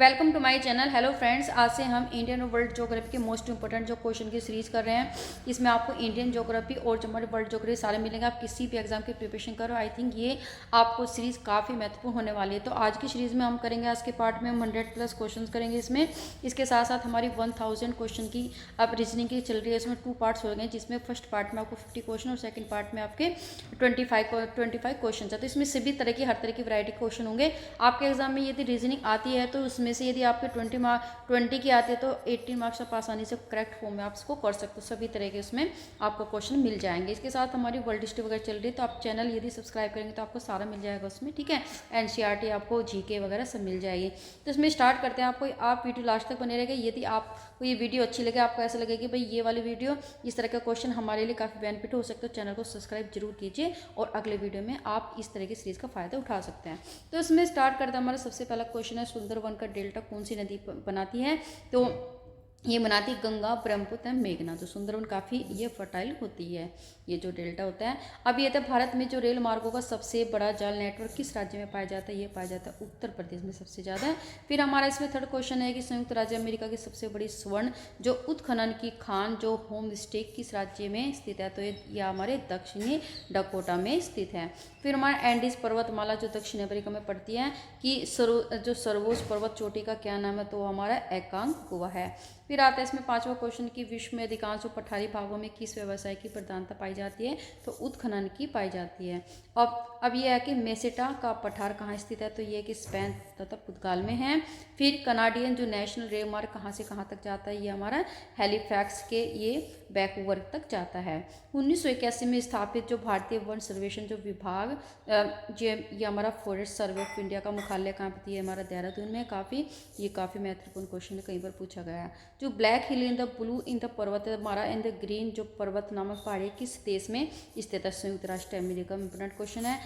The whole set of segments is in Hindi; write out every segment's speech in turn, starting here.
Welcome to my channel. Hello friends, आज से हम इंडियन और वर्ल्ड ज्योग्राफी के मोस्ट इंपॉर्टेंट जो क्वेश्चन की सीरीज कर रहे हैं। इसमें आपको इंडियन ज्योग्राफी और जो हमारे वर्ल्ड ज्योग्राफी सारे मिलेंगे। आप किसी भी एग्जाम की प्रिपरेशन करो, आई थिंक ये आपको सीरीज काफ़ी महत्वपूर्ण होने वाली है। तो आज की सीरीज में हम करेंगे, आज के पार्ट में हम 100+ क्वेश्चन करेंगे इसमें। इसके साथ साथ हमारी 1000 क्वेश्चन की अब रीजनिंग की चल रही है। इसमें 2 पार्ट्स हो गए, जिसमें फर्स्ट पार्ट में आपको 50 क्वेश्चन और सेकंड पार्ट में आपके 25 क्वेश्चन है। तो इसमें सभी तरह की, हर तरह की वैरायटी क्वेश्चन होंगे। आपके एग्जाम में यदि रीजनिंग आती है तो उसमें से यदि आपके 20 की आती है तो 18 मार्क्स आप आसानी से करेक्ट फॉर्म में आप इसको कर सकते हो। सभी तरह के उसमें आपको क्वेश्चन मिल जाएंगे। इसके साथ हमारी वर्ल्ड हिस्ट्री वगैरह चल रही है, तो आप चैनल यदि सब्सक्राइब करेंगे तो आपको सारा मिल जाएगा उसमें, ठीक है। एनसीईआरटी आपको जीके वगैरह सब मिल जाएगी। तो इसमें स्टार्ट करते हैं। आप वीडियो लास्ट तक बने रहेगा। यदि आपको ये वीडियो अच्छी लगे, आपको ऐसा लगे कि भाई ये वाली वीडियो, इस तरह का क्वेश्चन हमारे लिए काफ़ी बेनिफिट हो सकता है, चैनल को सब्सक्राइब जरूर कीजिए और अगले वीडियो में आप इस तरह की सीरीज का फायदा उठा सकते हैं। तो इसमें स्टार्ट करते हैं। हमारा सबसे पहला क्वेश्चन है, सुंदरवन का डेल्टा कौन सी नदी बनाती है? तो ये बनाती गंगा, ब्रह्मपुत्र एवं मेघना। तो सुंदरवन काफ़ी ये फर्टाइल होती है, ये जो डेल्टा होता है। अब ये था, भारत में जो रेल मार्गों का सबसे बड़ा जाल नेटवर्क किस राज्य में पाया जाता है? ये पाया जाता है उत्तर प्रदेश में सबसे ज़्यादा है। फिर हमारा इसमें थर्ड क्वेश्चन है कि संयुक्त राज्य अमेरिका की सबसे बड़ी स्वर्ण जो उत्खनन की खान जो होम स्टे किस राज्य में स्थित है? तो ये हमारे दक्षिणी डकोटा में स्थित है। फिर हमारा एंडीज पर्वतमाला जो दक्षिण अमेरिका में पड़ती है कि जो सर्वोच्च पर्वत चोटी का क्या नाम है? तो हमारा एकांकगुआ है। फिर आता है इसमें पांचवा क्वेश्चन की विश्व में अधिकांश पठारी भागों में किस व्यवसाय की प्रधानता पाई जाती है? तो उत्खनन की पाई जाती है। अब यह है कि मेसेटा का पठार कहाँ स्थित है? तो ये कि स्पेन तथा पुर्तगाल में है। फिर कनाडियन जो नेशनल रेल मार्ग कहाँ से कहाँ तक जाता है? ये हमारा हैलीफैक्स के ये वैंकूवर तक जाता है। 1981 में स्थापित जो भारतीय वन सर्वेक्षण जो विभाग ये हमारा फॉरेस्ट सर्वे ऑफ इंडिया का मुख्यालय कहाँ पर? है हमारा देहरादून में। ये काफ़ी महत्वपूर्ण क्वेश्चन है, कई बार पूछा गया है। जो black hill in the blue in the पर्वत हमारा इन द ग्रीन जो पर्वत नामक पहाड़ी किस देश में स्थित है? संयुक्त राष्ट्र अमेरिका में। इंपोर्टेंट क्वेश्चन है।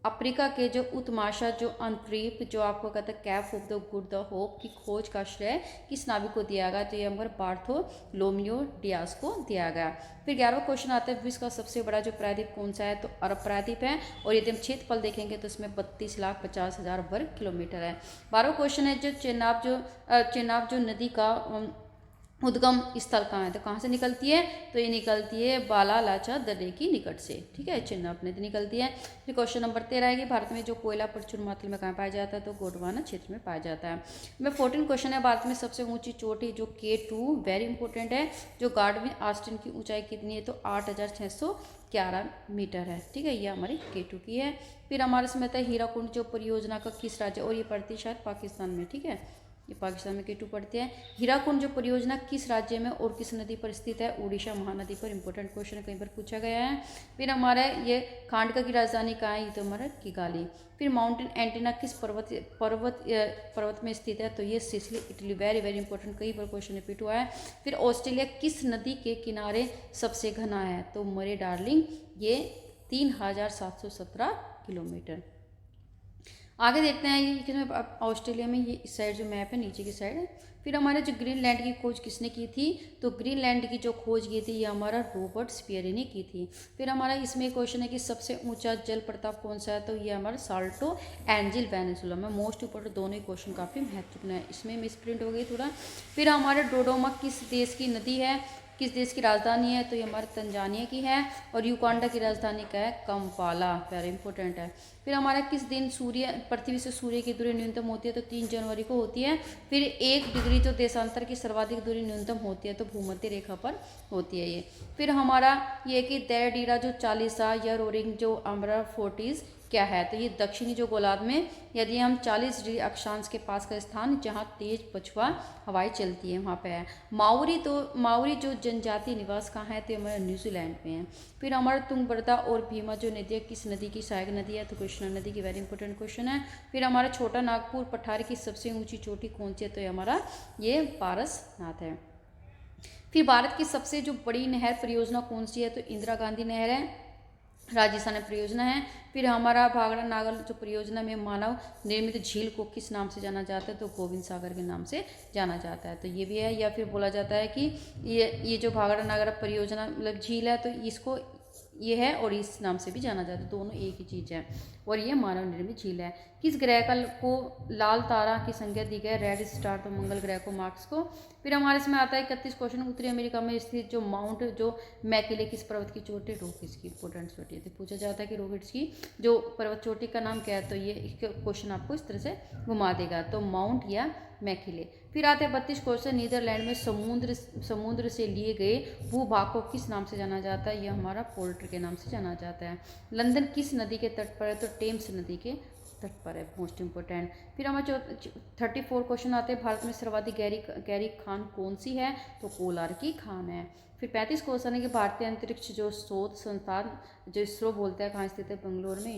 अफ्रीका के जो उत्माशा जो अंतरीप जो आपको कहता है cap of the good the hope की खोज का श्रेय किस नाविक को दिया गया? तो ये हमारे बार्थोलोम्यूओ डियास को दिया गया। फिर 11वां क्वेश्चन आता है, विश्व का सबसे बड़ा जो प्रायद्वीप कौन सा है? तो अरब प्रायद्वीप है। और यदि हम क्षेत्रफल देखेंगे तो इसमें 32,50,000 वर्ग किलोमीटर है। 12वां क्वेश्चन है, जो चेनाब जो नदी का उद्गम स्थल कहाँ है? तो कहाँ से निकलती है? तो ये निकलती है बालालाचा दर्रे की निकट से, ठीक है। चेनाब नदी निकलती है। फिर क्वेश्चन नंबर 13 है कि भारत में जो कोयला प्रचुर मात्रा में कहाँ पाया जाता है? तो गोंडवाना क्षेत्र में पाया जाता है। में 14 क्वेश्चन है, भारत में सबसे ऊंची चोटी जो K2 वेरी इंपॉर्टेंट है, जो गार्डविन आस्टिन की ऊंचाई कितनी है? तो 8,611 मीटर है, ठीक है। ये हमारी K2 की है। फिर हमारे इसमें आता है हीराकुंड जो परियोजना का किस राज्य, और ये पड़ती है शायद पाकिस्तान में, ठीक है। ये पाकिस्तान में K2 पड़ती है। हीराकुंड जो परियोजना किस राज्य में और किस नदी पर स्थित है? उड़ीसा महानदी पर। इंपॉर्टेंट क्वेश्चन है, कहीं पर पूछा गया है। फिर हमारा ये खांडका की राजधानी कहाँ है? ये तो हमारा किगाली। फिर माउंटेन एंटेना किस पर्वत में स्थित है? तो ये Sicily Italy. Very very important, कई बार क्वेश्चन रिपीट हुआ है। फिर ऑस्ट्रेलिया किस नदी के किनारे सबसे घना है? तो मरे डार्लिंग, ये 3,717 किलोमीटर। आगे देखते हैं ये किसमें, ऑस्ट्रेलिया में। ये इस साइड जो मैप है नीचे की साइड है। फिर हमारे जो ग्रीनलैंड की खोज किसने की थी? तो ग्रीनलैंड की जो खोज की थी ये हमारा रॉबर्ट स्पियरी ने की थी। फिर हमारा इसमें क्वेश्चन है कि सबसे ऊंचा जल प्रताप कौन सा है? तो ये हमारा साल्टो एंजिल वेनेजुला में। मोस्ट इंपोर्टेंट दोनों ही क्वेश्चन काफ़ी महत्वपूर्ण है। इसमें मिस प्रिंट हो गई थोड़ा। फिर हमारे डोडोमा किस देश की नदी है? किस देश की राजधानी है? तो ये हमारे तंजानिया की है। और युगांडा की राजधानी क्या है? कंपाला। वेरी इंपॉर्टेंट है। फिर हमारा किस दिन पृथ्वी से सूर्य की दूरी न्यूनतम होती है? तो 3 जनवरी को होती है। फिर 1 डिग्री जो देशांतर की सर्वाधिक दूरी न्यूनतम होती है तो भूमध्य रेखा पर होती है ये। फिर हमारा ये कि दैरडीरा जो 40 या रोरिंग जो हमारा 40 क्या है? तो ये दक्षिणी जो गोलार्ध में यदि हम 40 डिग्री अक्षांश के पास का स्थान जहाँ तेज पछुआ हवाएं चलती है वहाँ पे है। माउरी जो जनजातीय निवास कहाँ है? तो हमारे न्यूजीलैंड में है। फिर हमारा तुंगभद्रा और भीमा जो नदी है किस नदी की सहायक नदी है? तो कृष्णा नदी की। वेरी इंपॉर्टेंट क्वेश्चन है। फिर हमारा छोटा नागपुर पठार की सबसे ऊंची चोटी कौन सी है? तो हमारा ये पारसनाथ है। फिर भारत की सबसे जो बड़ी नहर परियोजना कौन सी है? तो इंदिरा गांधी नहर है, राजस्थान में परियोजना है। फिर हमारा भाखड़ा नागल जो परियोजना में मानव निर्मित झील को किस नाम से जाना जाता है? तो गोविंद सागर के नाम से जाना जाता है। तो ये भी है। या फिर बोला जाता है कि ये जो भाखड़ा नागल परियोजना मतलब झील है तो इसको ये है और इस नाम से भी जाना जाता है, दोनों एक ही चीज़ है। और ये मानव निर्मित झील है। किस ग्रह को लाल तारा की संज्ञा दी गई? रेड स्टार, तो मंगल ग्रह को, मार्स को। फिर हमारे इसमें आता है 31 क्वेश्चन, उत्तरी अमेरिका में स्थित जो माउंट जो मैकिले किस पर्वत की चोटी? रॉकिट्स की। इंपॉर्टेंट चोटी है, तो पूछा जाता है कि रॉकिट्स की जो पर्वत चोटी का नाम क्या है, तो ये क्वेश्चन आपको इस तरह से घुमा देगा, तो माउंट या मैकिले। फिर आते हैं 32 क्वेश्चन, नीदरलैंड में समुद्र से लिए गए भूभाग को किस नाम से जाना जाता है? यह हमारा पोल्ट्री के नाम से जाना जाता है। लंदन किस नदी के तट पर है? तो टेम्स नदी के तट पर है, मोस्ट इंपोर्टेंट। फिर हमारे 34 क्वेश्चन आते हैं, भारत में सर्वाधिक गहरी खान कौन सी है? तो कोलार की खान है। फिर 35 क्वेश्चन है कि भारतीय अंतरिक्ष जो शोध संस्थान जो इसरो बोलता है कहाँ स्थित है? बेंगलोर में,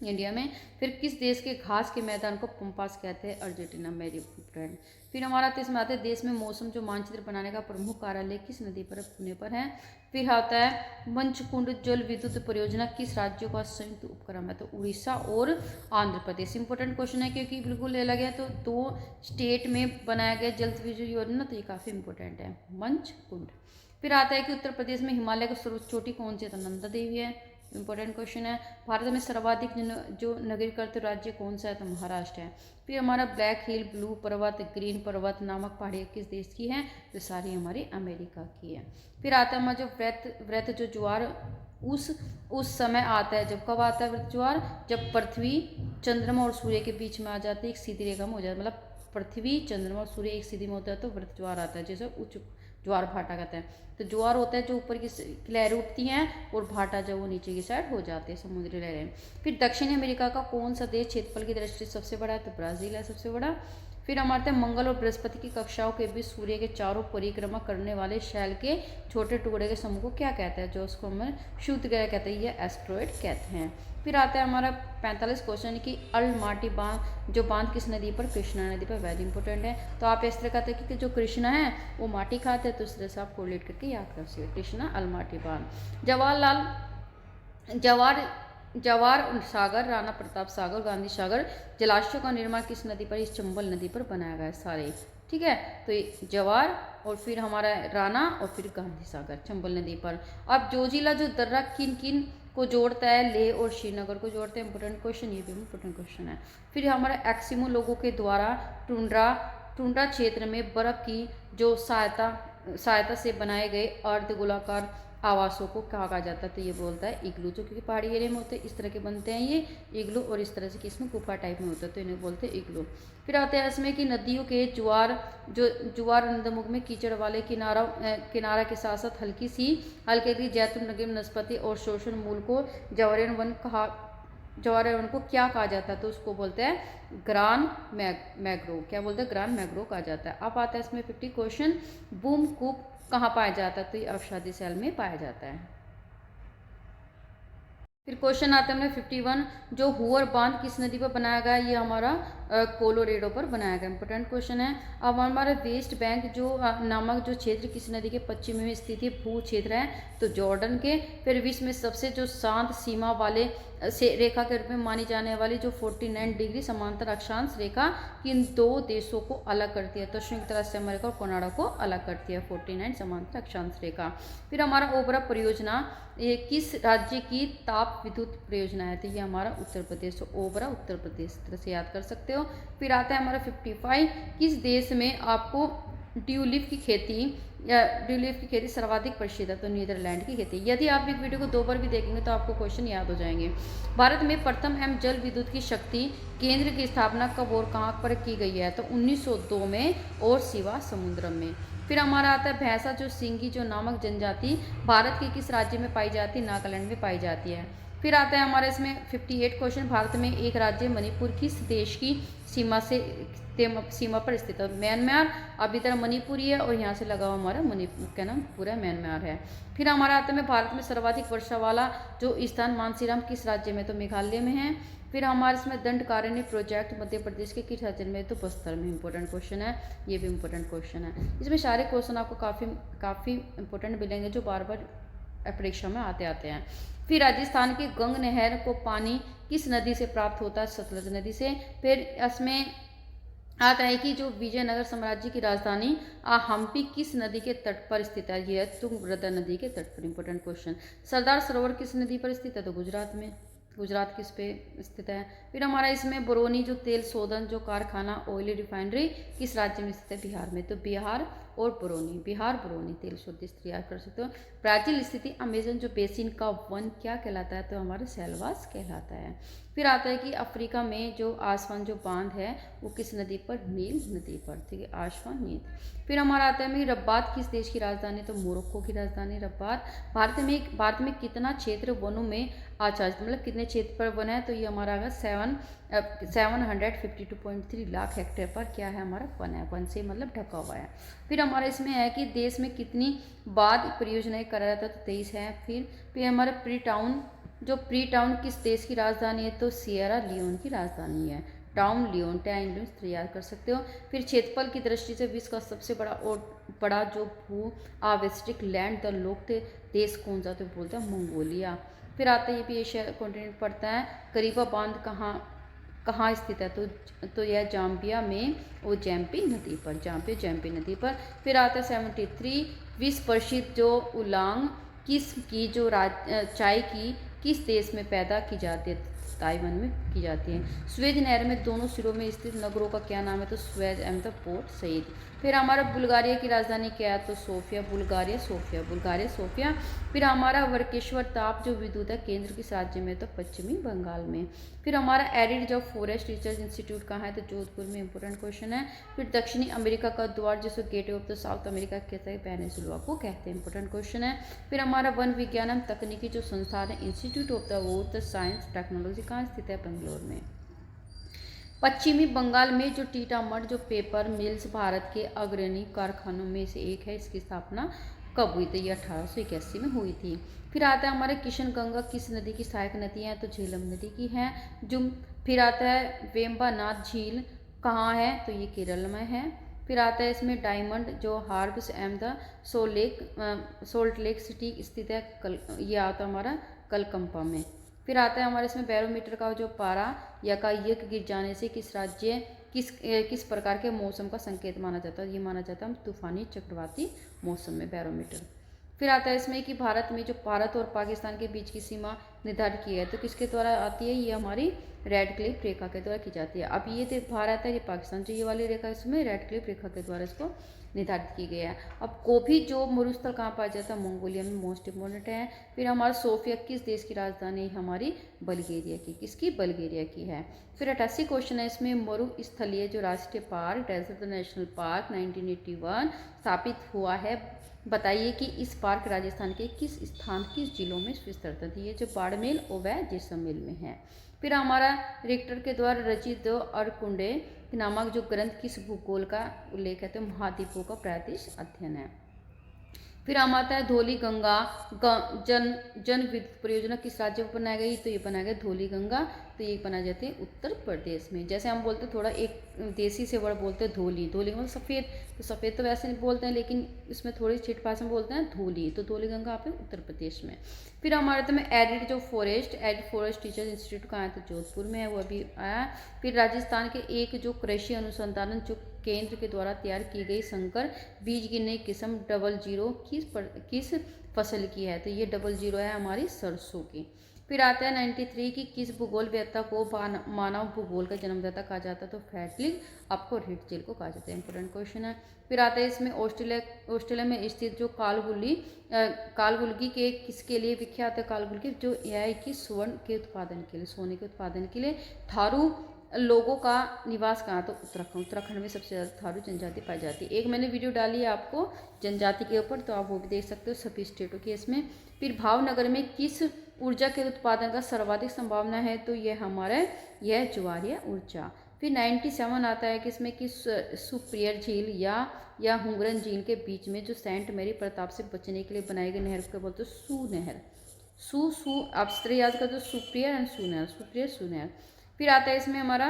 इंडिया में। फिर किस देश के घास के मैदान को पंपास कहते हैं? अर्जेंटीना, मेरी फ्रेंड। फिर हमारा इसमें आता है देश में मौसम जो मानचित्र बनाने का प्रमुख कार्यालय किस नदी पर? पुणे पर है। फिर आता है मंचकुंड जल विद्युत परियोजना किस राज्यों का संयुक्त उपक्रम है? तो उड़ीसा और आंध्र प्रदेश। इंपॉर्टेंट क्वेश्चन है क्योंकि बिल्कुल अलग है, तो 2 स्टेट में बनाया गया जल विद्युत योजना, तो ये काफ़ी इंपॉर्टेंट है, मंचकुंड। फिर आता है कि उत्तर प्रदेश में हिमालय का सर्वोच्च चोटी कौन सी है? तो नंदा देवी है। इंपॉर्टेंट क्वेश्चन है। भारत में सर्वाधिक जो नगरीकृत राज्य कौन सा है? तो महाराष्ट्र है। फिर हमारा ब्लैक हिल, ब्लू पर्वत, ग्रीन पर्वत नामक पहाड़ी किस देश की है? तो सारी हमारी अमेरिका की है। फिर आता है हमारा जो व्रत जो ज्वार उस समय आता है, जब कब आता है व्रत ज्वार? जब पृथ्वी चंद्रमा और सूर्य के बीच में आ जाती है, एक सीधी रेखा में हो जाता है, मतलब पृथ्वी चंद्रमा और सूर्य एक सीधी में होता है तो व्रत ज्वार आता है, जैसे उच्च ज्वार भाटा कहते हैं। तो ज्वार होता है जो ऊपर की लहरें उठती हैं और भाटा जो वो नीचे की साइड हो जाते हैं, समुद्री लहरें। फिर दक्षिणी अमेरिका का कौन सा देश क्षेत्रफल की दृष्टि से सबसे बड़ा है? तो ब्राज़ील है सबसे बड़ा। फिर हमारे मंगल और बृहस्पति की कक्षाओं के बीच सूर्य के चारों परिक्रमा करने वाले शैल के छोटे टुकड़े के समूह को क्या कहते हैं? जो उसको हम क्षुद्र ग्रह कहते हैं, या एस्ट्रॉयड कहते हैं। फिर आता है हमारा 45 क्वेश्चन कि अलमाटी बांध जो बांध किस नदी पर? कृष्णा नदी पर, वेरी इंपॉर्टेंट है। तो आप इस तरह कहते हैं कि जो कृष्णा है वो माटी खाते हैं, तो इस तरह से आप कोरिलेट करके याद कर सकते, कृष्णा अलमाटी बांध। जवाहर सागर, राणा प्रताप सागर, गांधी सागर जलाशयों का निर्माण किस नदी पर? इस चंबल नदी पर बनाया गया है सारे, ठीक है। तो ये जवाहर और फिर हमारा राणा और फिर गांधी सागर चंबल नदी पर। अब जोजिला जो दर्रा किन किन को जोड़ता है? लेह और श्रीनगर को जोड़ते हैं। इंपोर्टेंट क्वेश्चन, ये भी इंपोर्टेंट क्वेश्चन है। फिर हमारा एक्सिमो लोगों के द्वारा टुंड्रा क्षेत्र में बर्फ की जो सहायता से बनाए गए अर्धगोलाकार आवासों को क्या कहा जाता है? तो ये बोलता है इग्लू, जो क्योंकि पहाड़ी एरिया में होते हैं इस तरह के बनते हैं ये इग्लू, और इस तरह से कि इसमें गुफा टाइप में होता है तो इन्हें बोलते हैं इग्लू। फिर आते हैं इसमें कि नदियों के जुआर नदमुख में कीचड़ वाले किनारा के साथ साथ हल्की जैतून नगीम नस्पति और शोषण मूल को जवारियन वन को क्या कहा जाता है? तो उसको बोलते हैं ग्रान मैग्रोव। क्या बोलते हैं? ग्रान मैग्रोव कहा जाता है। अब आता है इसमें 50 क्वेश्चन, बूम कूप कहाँ पाया जाता है? तो ये अवसादी सेल में पाया जाता है। फिर क्वेश्चन आता है हमें 51, जो हुअर बांध किस नदी पर बनाया गया? ये हमारा कोलोरेडो पर बनाया गया, इंपोर्टेंट क्वेश्चन है। अब हमारा वेस्ट बैंक जो नामक जो क्षेत्र किस नदी के पश्चिम में स्थित है? भू क्षेत्र है, तो जॉर्डन के। फिर विश्व में सबसे जो शांत सीमा वाले से रेखा के रूप में मानी जाने वाली जो 49 डिग्री समांतर अक्षांश रेखा किन 2 देशों को अलग करती है? तो संयुक्त राज्य अमेरिका और कनाडा को अलग करती है 49 समांतर अक्षांश रेखा। फिर हमारा ओबरा परियोजना ये किस राज्य की ताप विद्युत परियोजना है? तो ये हमारा उत्तर प्रदेश, तो ओबरा उत्तर प्रदेश, इस तरह से याद कर सकते हो। फिर आता है हमारा 55, किस देश में आपको ट्यूलिप की खेती सर्वाधिक प्रसिद्ध है? तो नीदरलैंड की खेती। यदि आप एक वीडियो को 2 बार भी देखेंगे तो आपको क्वेश्चन याद हो जाएंगे। भारत में प्रथम एवं जल विद्युत की शक्ति केंद्र की स्थापना कब और कहाँ पर की गई है? तो 1902 में और शिवा समुद्रम में। फिर हमारा आता है भैंसा जो सिंगी जो नामक जनजाति भारत के किस राज्य में पाई जाती है? नागालैंड में पाई जाती है। फिर आता है हमारे इसमें 58 क्वेश्चन, भारत में एक राज्य मणिपुर किस देश की सीमा पर स्थित है? म्यांमार। अब इधर मणिपुर है और यहाँ से लगा हुआ हमारा मणिपुर का नाम पूरा म्यांमार है। फिर हमारा आता है भारत में सर्वाधिक वर्षा वाला जो स्थान मानसीराम किस राज्य में? तो मेघालय में है। फिर हमारे इसमें दंडकारण्य प्रोजेक्ट मध्य प्रदेश के किस राज्य में? तो बस्तर में, इंपॉर्टेंट क्वेश्चन है, ये भी इंपॉर्टेंट क्वेश्चन है। इसमें सारे क्वेश्चन आपको काफ़ी इंपॉर्टेंट मिलेंगे जो बार बार परीक्षा में आते हैं। फिर राजस्थान के गंग नहर को पानी किस नदी से प्राप्त होता है? सतलज नदी से। फिर इसमें आता है कि जो विजयनगर साम्राज्य की राजधानी हम्पी किस नदी के तट पर स्थित है? यह तुंगभद्रा नदी के तट पर। Important question. सरदार सरोवर किस नदी पर स्थित है? तो गुजरात में। गुजरात किस पे स्थित है? फिर हमारा इसमें बरौनी जो तेल शोधन जो कारखाना ऑयल रिफाइनरी किस राज्य में स्थित है? बिहार में। तो बिहार और बरौनी, बिहार बरौनी तेल शोधित तैयार कर सकते हो। ब्राजील स्थिति अमेजन जो बेसिन का वन क्या कहलाता है? तो हमारे सेल्वास कहलाता है। फिर आता है कि अफ्रीका में जो आसवान जो बांध है वो किस नदी पर? नील नदी पर। ठीक है, आसवान नील। फिर हमारा आता है रब्बात किस देश की राजधानी? तो मोरक्को की राजधानी रब्बात। भारत में कितना क्षेत्र वनों में आच्छादित, मतलब कितने क्षेत्र पर वन है? तो ये हमारा अगर 752.3 लाख हेक्टेयर पर क्या है? हमारा वन है। वन से मतलब ढका हुआ है। फिर हमारा इसमें है कि देश में कितनी बाद परियोजनाएं करा जाता है? तो 23 है। फिर हमारा प्री टाउन किस देश की राजधानी है? तो सिएरा लियोन की राजधानी है। टाउन लियोन तैयार कर सकते हो। फिर क्षेत्रफल की दृष्टि से विश्व का सबसे बड़ा जो भू आवेष्टिक लैंड द लोक देश कौन सा? तो बोलते हैं मंगोलिया। फिर आता है ये भी एशिया कॉन्टिनेंट पड़ता है। करीबा बांध कहाँ स्थित है? तो यह जाम्बिया में ओजेम्पी नदी पर। जाम्पी नदी पर। फिर आता है 73 विश्व प्रसिद्ध जो उलांग चाय की किस देश में पैदा की जाती है? ताइवान में की जाती है। स्वेज नहर में दोनों सिरों में स्थित नगरों का क्या नाम है? तो Suez and the Port Said. फिर हमारा बुल्गारिया की राजधानी क्या है? तो सोफिया। Bulgaria Sophia. फिर हमारा वर्केश्वर ताप जो विद्युत है केंद्र किस राज्य में? तो पश्चिमी बंगाल में। फिर हमारा एरिड जो फॉरेस्ट रिसर्च इंस्टीट्यूट कहाँ है? तो जोधपुर में। इंपॉर्टेंट क्वेश्चन है। फिर दक्षिणी अमेरिका का द्वार जिसको gate of the South America कहते हैं, पेनिनसुला को कहते हैं। इंपॉर्टेंट क्वेश्चन है। फिर हमारा वन विज्ञान एवं तकनीकी जो संस्थान है institute of the wood science technology कहाँ स्थित है? बेंगलोर में। पश्चिमी बंगाल में जो टीटामठ जो पेपर मिल्स भारत के अग्रणी कारखानों में से एक है, इसकी स्थापना कब हुई थी? ये 1881 में हुई थी। फिर आता है हमारे किशनगंगा किस नदी की सहायक नदी है? तो झेलम नदी की है। फिर आता है वेम्बानाथ झील कहाँ है? तो ये केरल में है। फिर आता है इसमें डायमंड जो herbs and the salt lake city स्थित है ये आता है हमारा कलकंपा में। फिर आता है हमारे इसमें बैरोमीटर का जो पारा यकायक गिर जाने से किस प्रकार के मौसम का संकेत माना जाता है? ये माना जाता है तूफानी चक्रवाती मौसम में बैरोमीटर। फिर आता है इसमें कि भारत और पाकिस्तान के बीच की सीमा निर्धारित की है तो किसके द्वारा आती है? ये हमारी रेड क्लिफ रेखा के द्वारा की जाती है। अब ये भारत है, ये पाकिस्तान जो ये वाली रेखा इसमें रेड क्लिफ रेखा के द्वारा इसको निर्धारित की गई है। अब गोभी जो मरुस्थल कहाँ पाया जाता है? मंगोलिया में। मोस्ट इम्पोर्टेंट है। फिर हमारा सोफिया किस देश की राजधानी? हमारी बल्गेरिया की। किसकी? बल्गेरिया की है। फिर 88 क्वेश्चन है इसमें मरुस्थलीय जो राष्ट्रीय पार्क डेजर्ट नेशनल पार्क 1981 स्थापित हुआ है। बताइए कि इस पार्क राजस्थान के किस जिलों में विस्तृत है? ये जो बाड़मेर और वह जैसलमेर में है। फिर हमारा रिक्टर के द्वारा रचित अरकुंडे नामक जो ग्रंथ किस भूगोल का उल्लेख है? तो महाद्वीपों का प्रादेश अध्ययन है। फिर हम आता है धौली गंगा जन विद्युत परियोजना किस राज्य में बनाई गई? तो ये बनाया गया धौली गंगा। तो ये बनाई जाती है उत्तर प्रदेश में। जैसे हम बोलते हैं थोड़ा एक देसी से वर्ड बोलते हैं धौली मतलब सफ़ेद, तो सफ़ेद तो वैसे नहीं बोलते हैं लेकिन इसमें थोड़ी छिट भाषा में बोलते हैं धौली। तो धौली गंगा आप उत्तर प्रदेश में। फिर हमारे में एडिड फॉरेस्ट टीचर्स इंस्टीट्यूट कहाँ है? तो जोधपुर में है, वो अभी आया। फिर राजस्थान के एक जो कृषि अनुसंधान जो केंद्र के द्वारा तैयार की गई संकर बीज की नई किस्म 00 किस फसल की है? तो ये 00 है हमारी सरसों की। फिर आता है 93 की किस भूगोलवेत्ता को मानव भूगोल का जन्मदाता कहा जाता है? तो फ्रेडरिक आपको रिट्जेल को कहा जाता है। इंपॉर्टेंट क्वेश्चन है। फिर आता है इसमें ऑस्ट्रेलिया में स्थित जो कालबुलगी के किसके लिए विख्यात है? कालबुलगी जो यह कि स्वर्ण के उत्पादन के लिए, सोने के उत्पादन के लिए। थारू लोगों का निवास कहाँ? तो उत्तराखंड में सबसे ज़्यादा थारू जनजाति पाई जाती है। एक मैंने वीडियो डाली है आपको जनजाति के ऊपर, तो आप वो भी देख सकते हो सभी स्टेटों की इसमें। फिर भावनगर में किस ऊर्जा के उत्पादन का सर्वाधिक संभावना है? तो यह ज्वारीय ऊर्जा। फिर 97 आता है कि इसमें कि सुप्रियर झील या हुंगरन झील के बीच में जो सेंट मैरी प्रताप से बचने के लिए बनाई गई नहर को बोलते हैं सू नहर। आप स्त्री याद कर दो, सुप्रियर एंड सू नहर। फिर आता है इसमें हमारा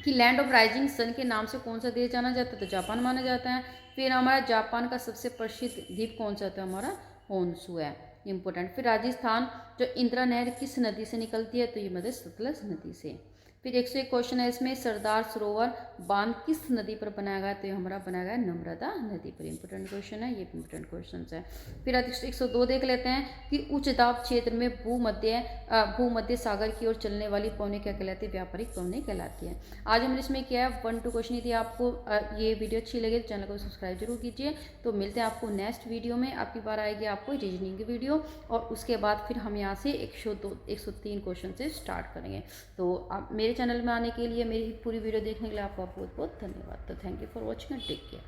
कि लैंड ऑफ राइजिंग सन के नाम से कौन सा देश जाना जाता है? तो जापान माना जाता है। फिर हमारा जापान का सबसे प्रसिद्ध द्वीप कौन सा? तो हमारा होन्शु है। इंपॉर्टेंट। फिर राजस्थान जो इंदिरा नहर किस नदी से निकलती है? तो ये मतलब सतलज नदी से। फिर 101 क्वेश्चन है इसमें, सरदार सरोवर बांध किस नदी पर बनाया गया, तो ये हमारा बनाया गया नर्मदा नदी पर। इंपॉर्टेंट क्वेश्चन है, ये इंपॉर्टेंट क्वेश्चन है। फिर 102 देख लेते हैं कि उच्च दाब क्षेत्र में भूमध्य सागर की ओर चलने वाली पवनें क्या कहलाती है, व्यापारिक पवनें कहलाती है। आज हमने इसमें किया है 1-2 क्वेश्चन। यदि आपको ये वीडियो अच्छी लगे तो चैनल को सब्सक्राइब जरूर कीजिए। तो मिलते हैं आपको नेक्स्ट वीडियो में। आपकी बार आएगी आपको रीजनिंग की वीडियो, और उसके बाद फिर हम यहाँ से 103 क्वेश्चन से स्टार्ट करेंगे। तो आप मेरे चैनल में आने के लिए, मेरी पूरी वीडियो देखने के लिए आपका बहुत बहुत धन्यवाद। तो thank you for watching and take care.